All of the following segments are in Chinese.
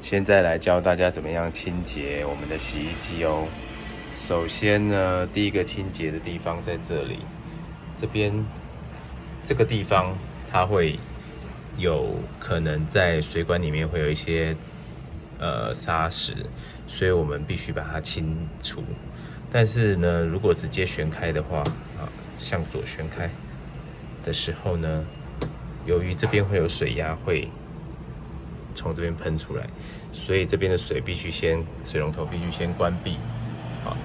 现在来教大家怎么样清洁我们的洗衣机哦。首先呢，第一个清洁的地方在这里，这个地方它会有可能在水管里面会有一些砂石，所以我们必须把它清除。但是呢，如果直接旋开的话，向左旋开的时候呢，由于这边会有水压会从这边喷出来，所以这边的水龙头必须先关闭。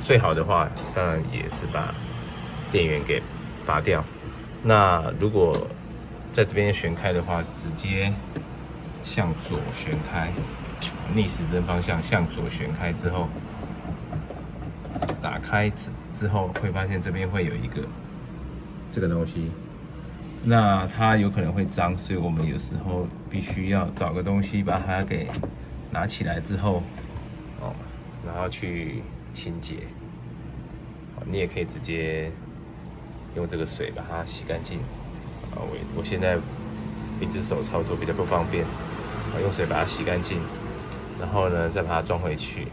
最好的话，当然也是把电源给拔掉。那如果在这边旋开的话，直接向左旋开，逆时针方向向左旋开之后，打开之后会发现这边会有一个这个东西，那它有可能会脏，所以我们有时候必须要找个东西把它给拿起来之后，然后去清洁。你也可以直接用这个水把它洗干净。我现在一只手操作比较不方便，用水把它洗干净，然后呢再把它装回去，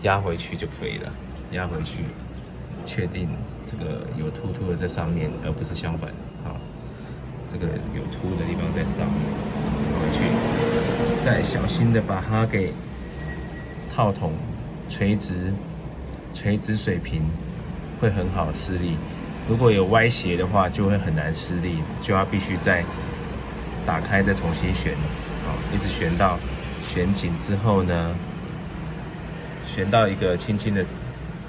压回去就可以了。压回去，确定这个有凸的在上面，而不是相反。这个有凸的地方在上面，回去，再小心的把它给套筒垂直水平，会很好施力。如果有歪斜的话，就会很难施力，就要必须再打开，再重新旋，一直旋到旋紧之后呢，旋到一个轻轻的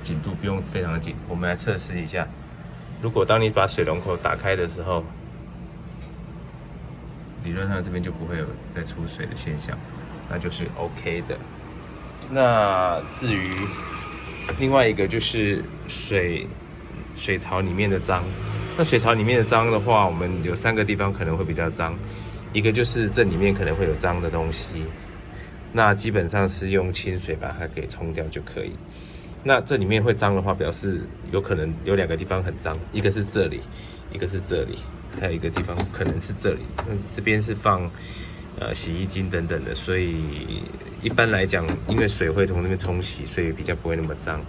紧度，不用非常紧。我们来测试一下，如果当你把水龙头打开的时候，理论上这边就不会有再出水的现象，那就是 OK 的。那至于另外一个就是水槽里面的脏，那水槽里面的脏的话，我们有3个地方可能会比较脏，一个就是这里面可能会有脏的东西，那基本上是用清水把它给冲掉就可以。那这里面会脏的话，表示有可能有2个地方很脏，一个是这里，一个是这里，还有一个地方可能是这里。这边是放洗衣精等等的，所以一般来讲，因为水会从那边冲洗，所以比较不会那么脏。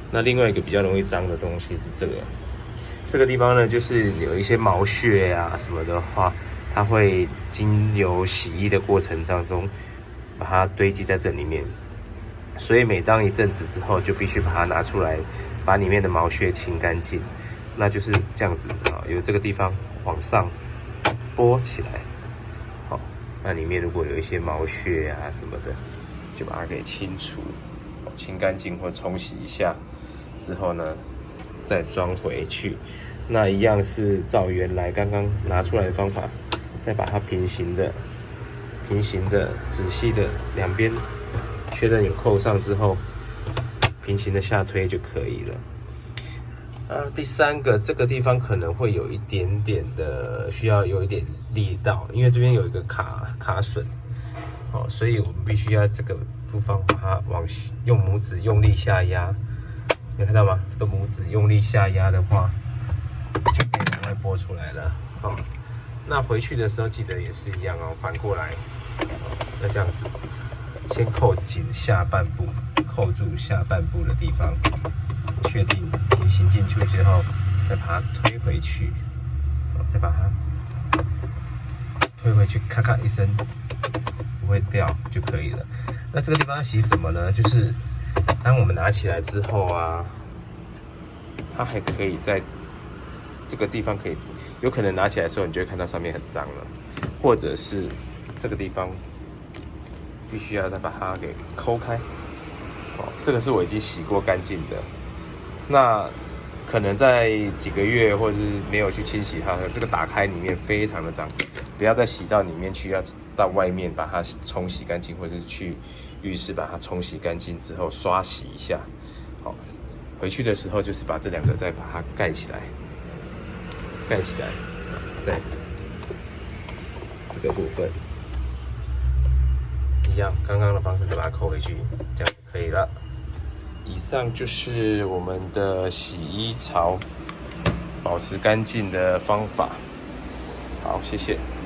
那另外一个比较容易脏的东西是这个地方呢，就是有一些毛屑啊什么的话，它会经由洗衣的过程当中把它堆积在这里面，所以每当一阵子之后，就必须把它拿出来，把里面的毛屑清干净。那就是这样子由这个地方往上拨起来，那里面如果有一些毛屑啊什么的，就把它给清除、清干净或冲洗一下之后呢，再装回去。那一样是照原来刚刚拿出来的方法，再把它平行的、仔细的2边确认有扣上之后，平行的下推就可以了。第3个，这个地方可能会有一点点的需要有一点力道，因为这边有一个卡榫，所以我们必须要这个部分把它用拇指用力下压，你看到吗？这个拇指用力下压的话，就可以赶快拨出来了。那回去的时候记得也是一样反过来，那这样子，先扣紧下半部，扣住下半部的地方。确定平行进去之后，再把它推回去，再把它推回去，咔咔一声，不会掉就可以了。那这个地方要洗什么呢？就是当我们拿起来之后它还可以在这个地方有可能拿起来的时候，你就会看到上面很脏了，或者是这个地方必须要再把它给抠开。这个是我已经洗过干净的。那可能在几个月或者是没有去清洗它，这个打开里面非常的脏，不要再洗到里面去，要到外面把它冲洗干净，或者是去浴室把它冲洗干净之后刷洗一下。回去的时候就是把这2个再把它盖起来，在这个部分一样，刚刚的方式再把它扣回去，这样就可以了。以上就是我们的洗衣槽保持干净的方法。好，谢谢。